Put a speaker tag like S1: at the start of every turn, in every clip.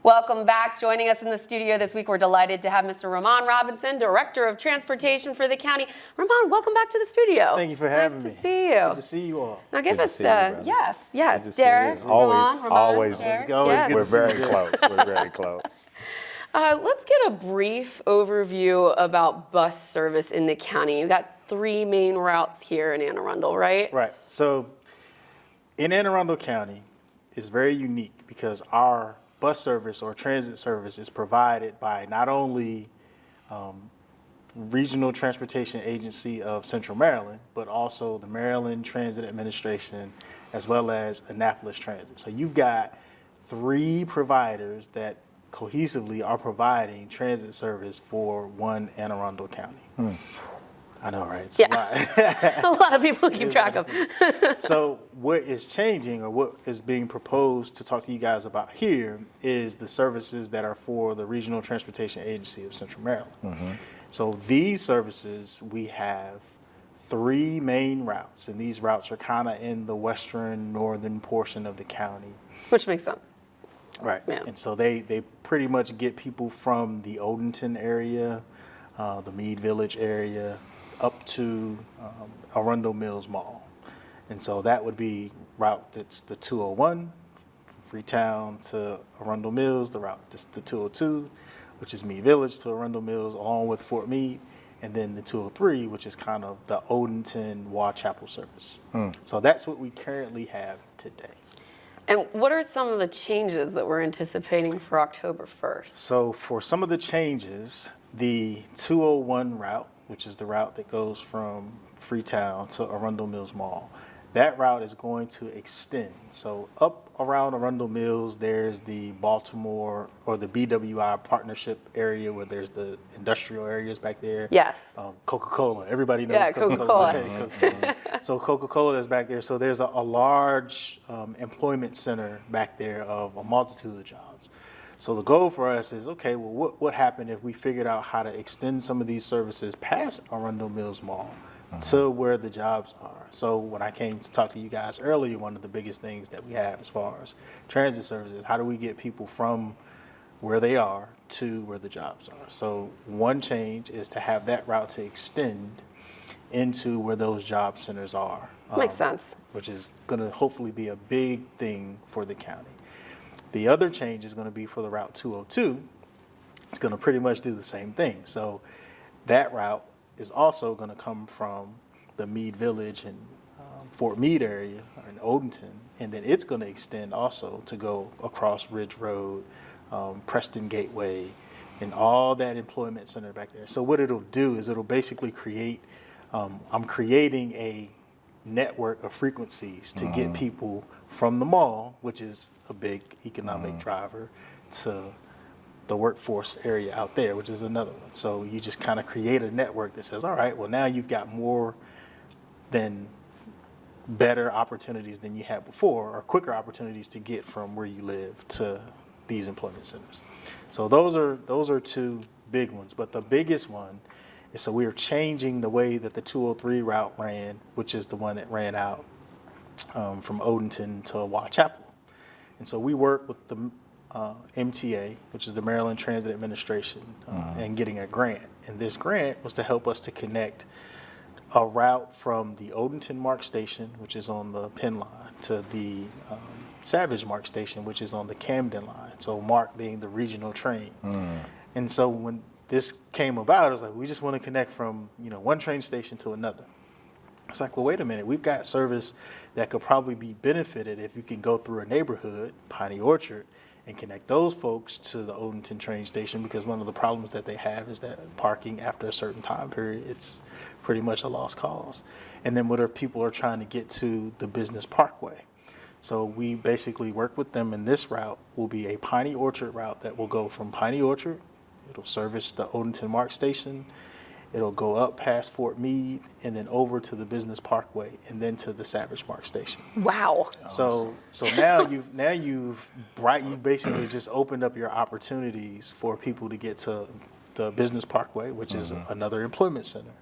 S1: Welcome back. Joining us in the studio this week, we're delighted to have Mr. Ramond Robinson, Director of Transportation for the county. Ramond, welcome back to the studio.
S2: Thank you for having me.
S1: Nice to see you.
S2: Good to see you all.
S1: Now give
S3: Good to
S1: us,
S3: see you, brother.
S1: yes, Derek, Ramond,
S3: Always,
S1: Derek.
S2: always good
S3: we're
S2: to see you,
S3: very
S2: Derek.
S3: close. We're very close.
S1: Let's get a brief overview about bus service in the county. You've got 3 main routes here in Anne Arundel, right?
S2: Right. So in Anne Arundel County, it's very unique because our bus service or transit service is provided by not only Regional Transportation Agency of Central Maryland, but also the Maryland Transit Administration, as well as Annapolis Transit. So you've got 3 providers that cohesively are providing transit service for one Anne Arundel County. I know, right? It's
S1: Yeah. A lot of people keep track of.
S2: So what is changing, or what is being proposed to talk to you guys about here, is the services that are for the Regional Transportation Agency of Central Maryland. So these services, we have 3 main routes, and these routes are kind of in the western, northern portion of the county.
S1: Which makes sense.
S2: Right.
S1: Yeah.
S2: And so they pretty much get people from the Odenton area, the Meade Village area, up to Arundel Mills Mall. And so that would be route that's the 201 from Freetown to Arundel Mills, the route that's the 202, which is Meade Village to Arundel Mills, along with Fort Meade, and then the 203, which is kind of the Odenton Wa Chapel service. So that's what we currently have today.
S1: And what are some of the changes that we're anticipating for October 1st?
S2: So for some of the changes, the 201 route, which is the route that goes from Freetown to Arundel Mills Mall, that route is going to extend. So up around Arundel Mills, there's the Baltimore or the BWI partnership area where there's the industrial areas back there.
S1: Yes.
S2: Coca-Cola, everybody knows
S1: Yeah,
S2: Coca-Cola.
S1: Coca-Cola.
S2: Okay, Coca-Cola. So Coca-Cola is back there. So there's a large employment center back there of a multitude of jobs. So the goal for us is, okay, well, what happened if we figured out how to extend some of these services past Arundel Mills Mall to where the jobs are? So when I came to talk to you guys earlier, one of the biggest things that we have as far as transit services, how do we get people from where they are to where the jobs are? So one change is to have that route to extend into where those job centers are.
S1: Makes sense.
S2: Which is going to hopefully be a big thing for the county. The other change is going to be for the Route 202. It's going to pretty much do the same thing. So that route is also going to come from the Meade Village and Fort Meade area, or in Odenton, and then it's going to extend also to go across Ridge Road, Preston Gateway, and all that employment center back there. So what it'll do is it'll basically create, I'm creating a network of frequencies to get people from the mall, which is a big economic driver, to the workforce area out there, which is another one. So you just kind of create a network that says, all right, well, now you've got more than better opportunities than you had before, or quicker opportunities to get from where you live to these employment centers. So those are 2 big ones, but the biggest one is, so we are changing the way that the 203 route ran, which is the one that ran out from Odenton to Wa Chapel. And so we work with the MTA, which is the Maryland Transit Administration, and getting a grant. And this grant was to help us to connect a route from the Odenton Mark Station, which is on the Penn line, to the Savage Mark Station, which is on the Camden line. So Mark being the regional train. And so when this came about, it was like, we just want to connect from, one train station to another. It's like, well, wait a minute, we've got service that could probably be benefited if you can go through a neighborhood, Piney Orchard, and connect those folks to the Odenton train station, because one of the problems that they have is that parking after a certain time period, it's pretty much a lost cause. And then what if people are trying to get to the Business Parkway? So we basically work with them, and this route will be a Piney Orchard route that will go from Piney Orchard. It'll service the Odenton Mark Station. It'll go up past Fort Meade and then over to the Business Parkway and then to the Savage Mark Station.
S1: Wow.
S2: So now you've basically just opened up your opportunities for people to get to the Business Parkway, which is another employment center.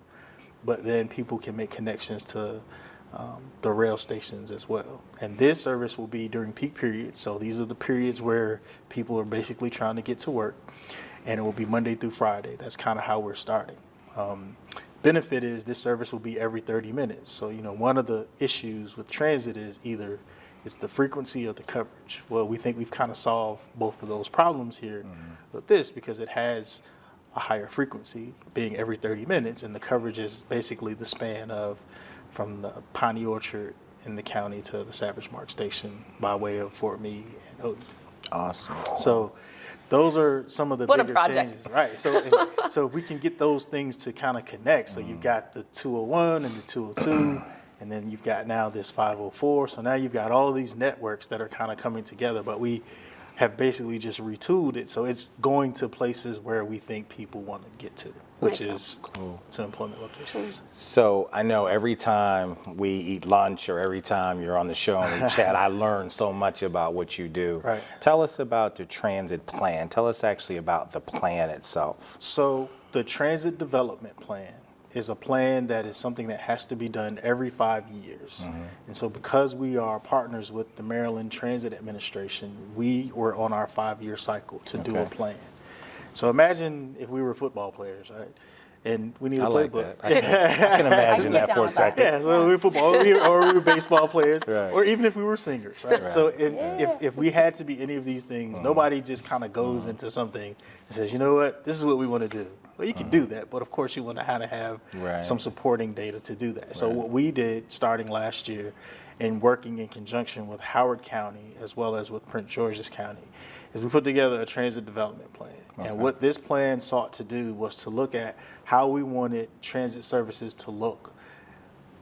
S2: But then people can make connections to the rail stations as well. And this service will be during peak periods. So these are the periods where people are basically trying to get to work, and it will be Monday through Friday. That's kind of how we're starting. Benefit is this service will be every 30 minutes. So, one of the issues with transit is either it's the frequency or the coverage. Well, we think we've kind of solved both of those problems here with this, because it has a higher frequency being every 30 minutes, and the coverage is basically the span of from the Piney Orchard in the county to the Savage Mark Station by way of Fort Meade and Odenton.
S3: Awesome.
S2: So those are some of the
S1: What a
S2: bigger
S1: project.
S2: changes, right? So if we can get those things to kind of connect, so you've got the 201 and the 202, and then you've got now this 504. So now you've got all these networks that are kind of coming together, but we have basically just retooled it so it's going to places where we think people want to get to, which is to employment locations.
S3: So I know every time we eat lunch or every time you're on the show and we chat, I learn so much about what you do.
S2: Right.
S3: Tell us about the transit plan. Tell us actually about the plan itself.
S2: So the transit development plan is a plan that is something that has to be done every 5 years. And so because we are partners with the Maryland Transit Administration, we were on our 5-year cycle to do a plan. So imagine if we were football players, right? And we need a
S3: I like
S2: playbook.
S3: that. I can imagine that for a second.
S2: Yeah, so we were football, or we were baseball players,
S3: Right.
S2: or even if we were singers, right? So if we had to be any of these things, nobody just kind of goes into something and says, you know what, this is what we want to do. Well, you can do that, but of course you want to have
S3: Right.
S2: some supporting data to do that. So what we did starting last year and working in conjunction with Howard County as well as with Prince George's County is we put together a transit development plan. And what this plan sought to do was to look at how we wanted transit services to look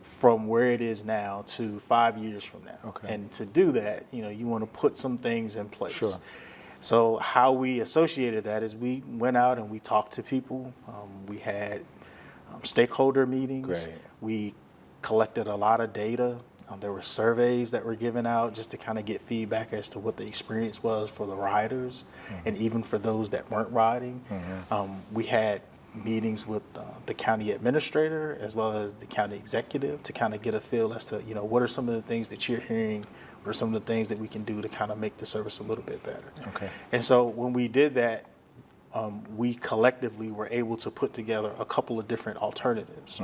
S2: from where it is now to 5 years from now.
S3: Okay.
S2: And to do that, you want to put some things in place.
S3: Sure.
S2: So how we associated that is we went out and we talked to people. We had stakeholder meetings.
S3: Great.
S2: We collected a lot of data. There were surveys that were given out just to kind of get feedback as to what the experience was for the riders and even for those that weren't riding. We had meetings with the county administrator as well as the county executive to kind of get a feel as to, what are some of the things that you're hearing, what are some of the things that we can do to kind of make the service a little bit better.
S3: Okay.
S2: And so when we did that, we collectively were able to put together a couple of different alternatives.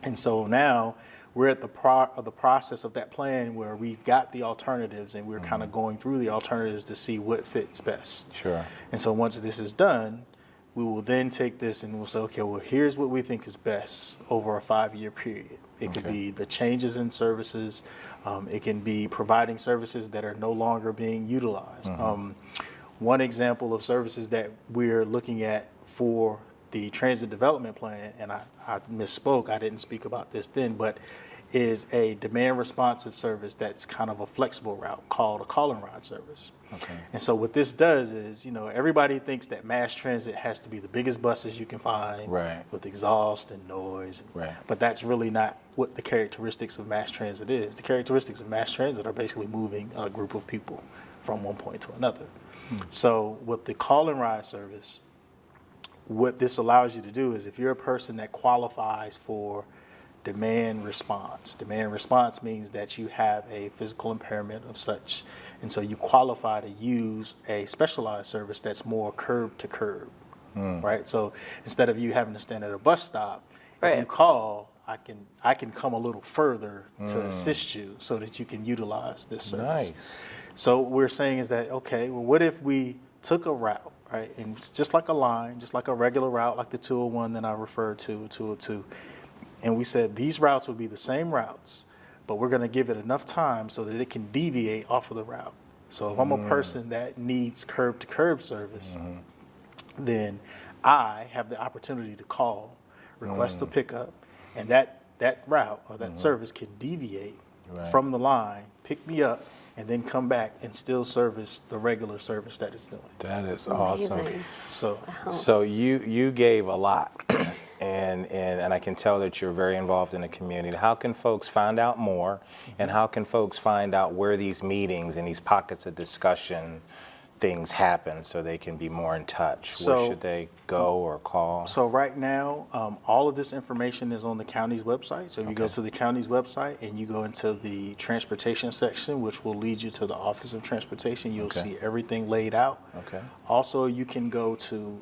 S2: And so now we're at the process of that plan where we've got the alternatives and we're kind of going through the alternatives to see what fits best.
S3: Sure.
S2: And so once this is done, we will then take this and we'll say, okay, well, here's what we think is best over a 5-year period. It could be the changes in services. It can be providing services that are no longer being utilized. One example of services that we're looking at for the transit development plan, and I misspoke, I didn't speak about this then, but is a demand responsive service that's kind of a flexible route called a call and ride service.
S3: Okay.
S2: And so what this does is, everybody thinks that mass transit has to be the biggest buses you can find
S3: Right.
S2: with exhaust and noise.
S3: Right.
S2: But that's really not what the characteristics of mass transit is. The characteristics of mass transit are basically moving a group of people from one point to another. So with the call and ride service, what this allows you to do is if you're a person that qualifies for demand response means that you have a physical impairment of such, and so you qualify to use a specialized service that's more curb to curb, right? So instead of you having to stand at a bus stop, if you call, I can come a little further to assist you so that you can utilize this service.
S3: Nice.
S2: So what we're saying is that, okay, well, what if we took a route, right? And it's just like a line, just like a regular route, like the 201 that I referred to, 202. And we said these routes will be the same routes, but we're going to give it enough time so that it can deviate off of the route. So if I'm a person that needs curb to curb service, then I have the opportunity to call, request a pickup, and that route or that service can deviate from the line, pick me up, and then come back and still service the regular service that it's doing.
S3: That is awesome.
S1: Amazing.
S3: So you gave a lot, and I can tell that you're very involved in the community. How can folks find out more, and how can folks find out where these meetings and these pockets of discussion things happen so they can be more in touch?
S2: So-
S3: Where should they go or call?
S2: So right now, all of this information is on the county's website. So if you go
S3: Okay.
S2: to the county's website and you go into the transportation section, which will lead you to the Office of Transportation, you'll
S3: Okay.
S2: see everything laid out.
S3: Okay.
S2: Also, you can go to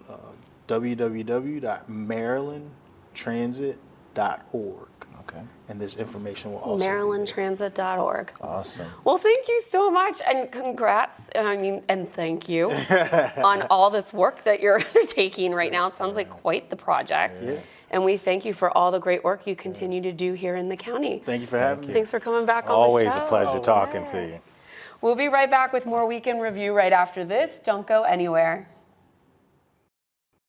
S2: www.marylandtransit.org,
S3: Okay.
S2: and this information will also be there.
S1: MarylandTransit.org.
S3: Awesome.
S1: Well, thank you so much, and congrats, and thank you on all this work that you're taking right now. It sounds like quite the project.
S2: Yeah.
S1: And we thank you for all the great work you continue to do here in the county.
S2: Thank you for having me.
S1: Thanks for coming back on
S3: Always
S1: the show.
S3: a pleasure talking to you.
S1: We'll be right back with more Weekend Review right after this. Don't go anywhere.